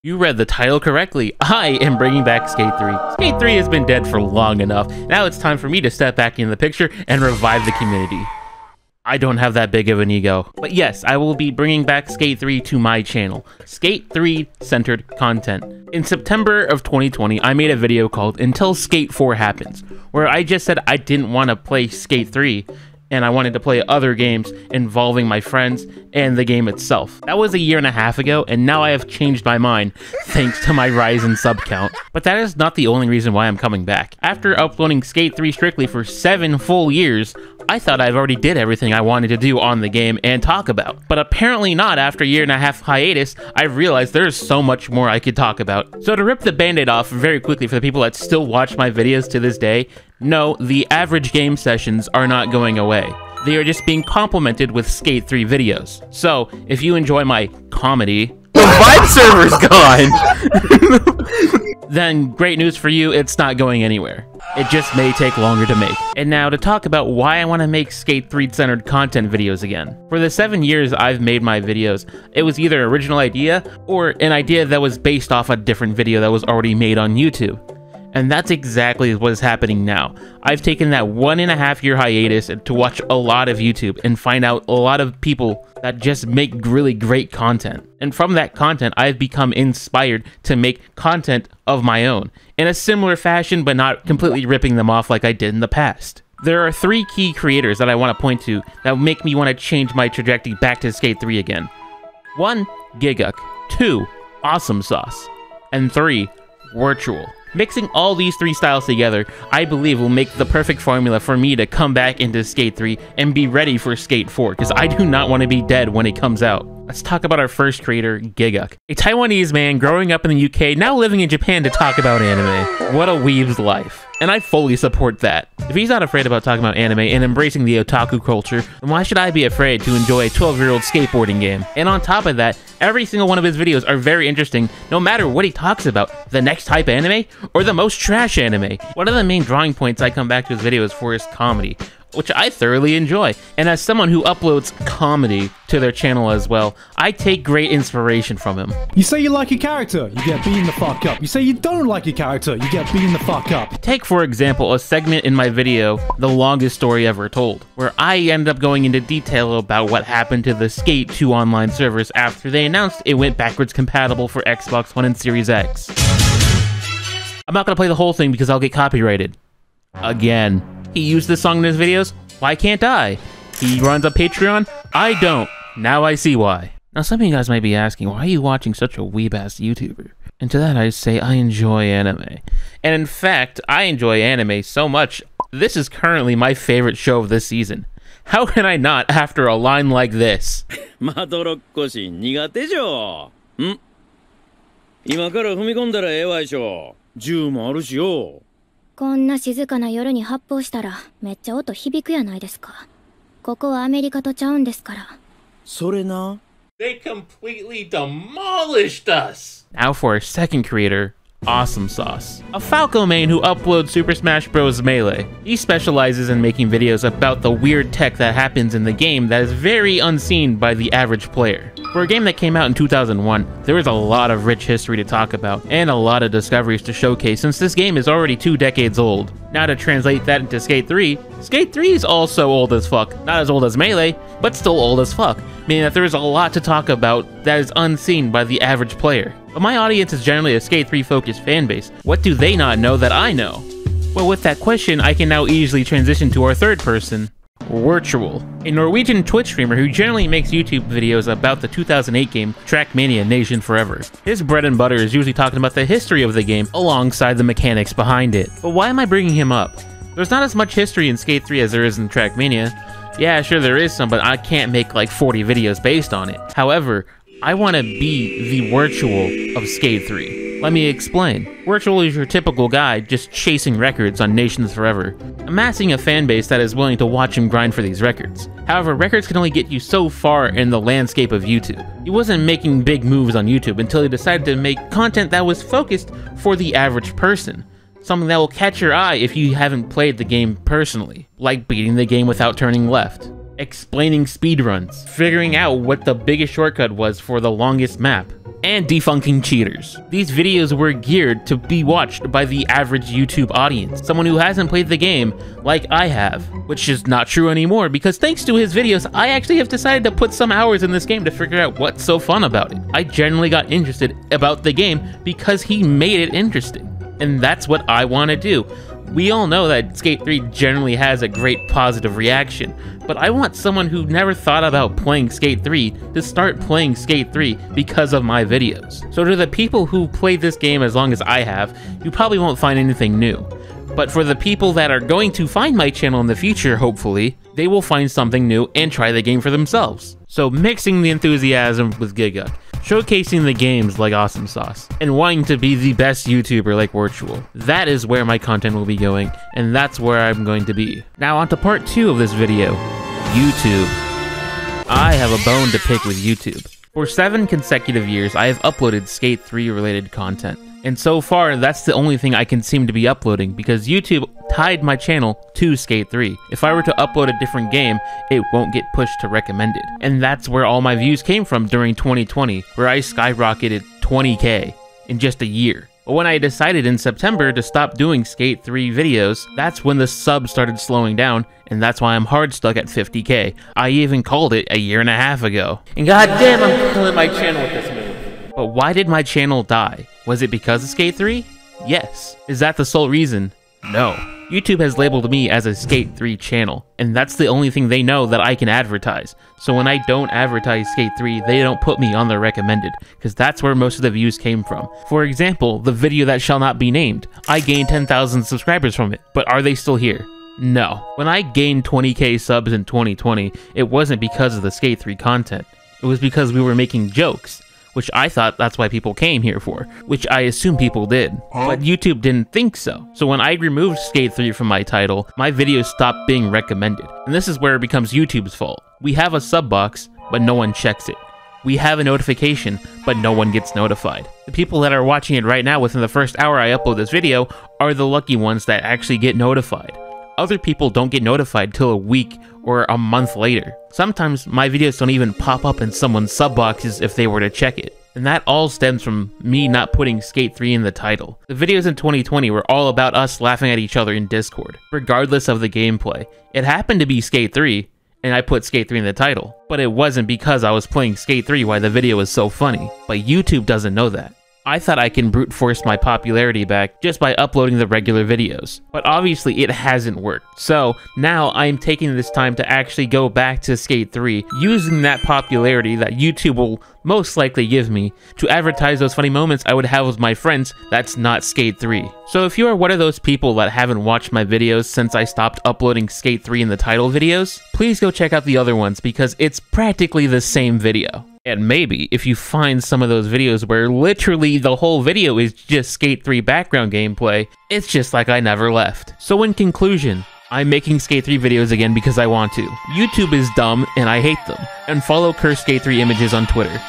You read the title correctly. I am bringing back Skate 3. Skate 3 has been dead for long enough. Now it's time for me to step back in the picture and revive the community. I don't have that big of an ego. But yes, I will be bringing back Skate 3 to my channel. Skate 3 centered content. In September of 2020, I made a video called Until Skate 4 Happens, where I just said I didn't want to play Skate 3, and I wanted to play other games involving my friends and the game itself. That was a year and a half ago, and now I have changed my mind thanks to my rise in sub count. But that is not the only reason why I'm coming back. After uploading Skate 3 strictly for 7 full years, I thought I've already did everything I wanted to do on the game and talk about. But apparently not. After a year and a half hiatus, I realized there's so much more I could talk about. So to rip the band-aid off very quickly for the people that still watch my videos to this day, no, the average game sessions are not going away. They are just being complemented with Skate 3 videos. So, if you enjoy my comedy, the vibe server's gone! Then great news for you, it's not going anywhere. It just may take longer to make. And now to talk about why I want to make Skate 3 centered content videos again. For the 7 years I've made my videos, it was either an original idea or an idea that was based off a different video that was already made on YouTube. And that's exactly what is happening now. I've taken that 1.5 year hiatus to watch a lot of YouTube and find out a lot of people that just make really great content. And from that content, I've become inspired to make content of my own in a similar fashion, but not completely ripping them off like I did in the past. There are 3 key creators that I want to point to that make me want to change my trajectory back to Skate 3 again. 1. Giguk. 2. Awesome Sauce. And 3. Virtual. Mixing all these 3 styles together, I believe will make the perfect formula for me to come back into Skate 3 and be ready for Skate 4, because I do not want to be dead when it comes out. Let's talk about our first creator, Giguk. A Taiwanese man growing up in the UK, now living in Japan to talk about anime. What a weeb's life. And I fully support that. If he's not afraid about talking about anime and embracing the otaku culture, then why should I be afraid to enjoy a 12-year-old skateboarding game? And on top of that, every single one of his videos are very interesting, no matter what he talks about, the next type anime or the most trash anime. One of the main drawing points I come back to his videos for is comedy, which I thoroughly enjoy. And as someone who uploads comedy to their channel as well, I take great inspiration from him. You say you like your character, you get beaten the fuck up. You say you don't like your character, you get beaten the fuck up. Take, for example, a segment in my video, The Longest Story Ever Told, where I end up going into detail about what happened to the Skate 2 online servers after they announced it went backwards compatible for Xbox One and Series X. I'm not gonna play the whole thing because I'll get copyrighted. Again. He used this song in his videos, why can't I? He runs a Patreon, I don't. Now I see why. Now some of you guys might be asking, why are you watching such a weeb-ass YouTuber? And to that I say, I enjoy anime. And in fact, I enjoy anime so much, this is currently my favorite show of this season. How can I not after a line like this? まどろっこし苦手じゃ。今から踏み込んだらええわいしょ。銃もあるしよ。こんな静かな夜に発砲したらめっちゃ音響くやないですか。ここはアメリカとちゃうんですから。それな。They completely demolished us! Now for our second creator, Awesome Sauce. A Falco main who uploads Super Smash Bros. Melee. He specializes in making videos about the weird tech that happens in the game that is very unseen by the average player. For a game that came out in 2001, there is a lot of rich history to talk about, and a lot of discoveries to showcase since this game is already 2 decades old. Now to translate that into Skate 3, Skate 3 is also old as fuck. Not as old as Melee, but still old as fuck, meaning that there is a lot to talk about that is unseen by the average player. But my audience is generally a Skate 3 focused fanbase. What do they not know that I know? Well, with that question, I can now easily transition to our third person, Virtual, a Norwegian Twitch streamer who generally makes YouTube videos about the 2008 game Trackmania Nation Forever. His bread and butter is usually talking about the history of the game alongside the mechanics behind it. But why am I bringing him up? There's not as much history in Skate 3 as there is in Trackmania. Yeah, sure there is some, but I can't make like 40 videos based on it. However, I want to be the Virtual of Skate 3. Let me explain. Virtual is your typical guy just chasing records on Nations Forever, amassing a fanbase that is willing to watch him grind for these records. However, records can only get you so far in the landscape of YouTube. He wasn't making big moves on YouTube until he decided to make content that was focused for the average person. Something that will catch your eye if you haven't played the game personally, like beating the game without turning left. explaining speedruns, figuring out what the biggest shortcut was for the longest map, and defunking cheaters. These videos were geared to be watched by the average YouTube audience, someone who hasn't played the game like I have, which is not true anymore because thanks to his videos, I actually have decided to put some hours in this game to figure out what's so fun about it. I genuinely got interested about the game because he made it interesting, and that's what I want to do. We all know that Skate 3 generally has a great positive reaction, but I want someone who never thought about playing Skate 3 to start playing Skate 3 because of my videos. So to the people who played this game as long as I have, you probably won't find anything new. But for the people that are going to find my channel in the future, hopefully, they will find something new and try the game for themselves. So mixing the enthusiasm with Giga, showcasing the games like Awesome Sauce, and wanting to be the best YouTuber like Virtual. That is where my content will be going, and that's where I'm going to be. Now on to part 2 of this video, YouTube. I have a bone to pick with YouTube. For 7 consecutive years, I have uploaded Skate 3 related content. And so far, that's the only thing I can seem to be uploading because YouTube tied my channel to Skate 3. If I were to upload a different game, it won't get pushed to recommended. And that's where all my views came from during 2020, where I skyrocketed 20K in just a year. But when I decided in September to stop doing Skate 3 videos, that's when the subs started slowing down, and that's why I'm hard stuck at 50K. I even called it a year and a half ago. And goddamn, I'm killing my channel with this move. But why did my channel die? Was it because of Skate 3? Yes. Is that the sole reason? No. YouTube has labeled me as a Skate 3 channel, and that's the only thing they know that I can advertise. So when I don't advertise Skate 3, they don't put me on their recommended, because that's where most of the views came from. For example, the video that shall not be named. I gained 10,000 subscribers from it, but are they still here? No. When I gained 20K subs in 2020, it wasn't because of the Skate 3 content. It was because we were making jokes, which I thought that's why people came here for, which I assume people did. But YouTube didn't think so. So when I removed Skate 3 from my title, my videos stopped being recommended. And this is where it becomes YouTube's fault. We have a sub box, but no one checks it. We have a notification, but no one gets notified. The people that are watching it right now within the first hour I upload this video are the lucky ones that actually get notified. Other people don't get notified till a week or a month later. Sometimes my videos don't even pop up in someone's sub boxes if they were to check it. And that all stems from me not putting Skate 3 in the title. The videos in 2020 were all about us laughing at each other in Discord, regardless of the gameplay. It happened to be Skate 3, and I put Skate 3 in the title. But it wasn't because I was playing Skate 3 why the video was so funny. But YouTube doesn't know that. I thought I can brute force my popularity back just by uploading the regular videos, but obviously it hasn't worked. So now I'm taking this time to actually go back to Skate 3, using that popularity that YouTube will most likely give me to advertise those funny moments I would have with my friends that's not Skate 3. So if you are one of those people that haven't watched my videos since I stopped uploading Skate 3 in the title videos, please go check out the other ones because it's practically the same video. And maybe if you find some of those videos where literally the whole video is just Skate 3 background gameplay, it's just like I never left. So in conclusion, I'm making Skate 3 videos again because I want to. YouTube is dumb and I hate them. And follow Cursed Skate 3 images on Twitter.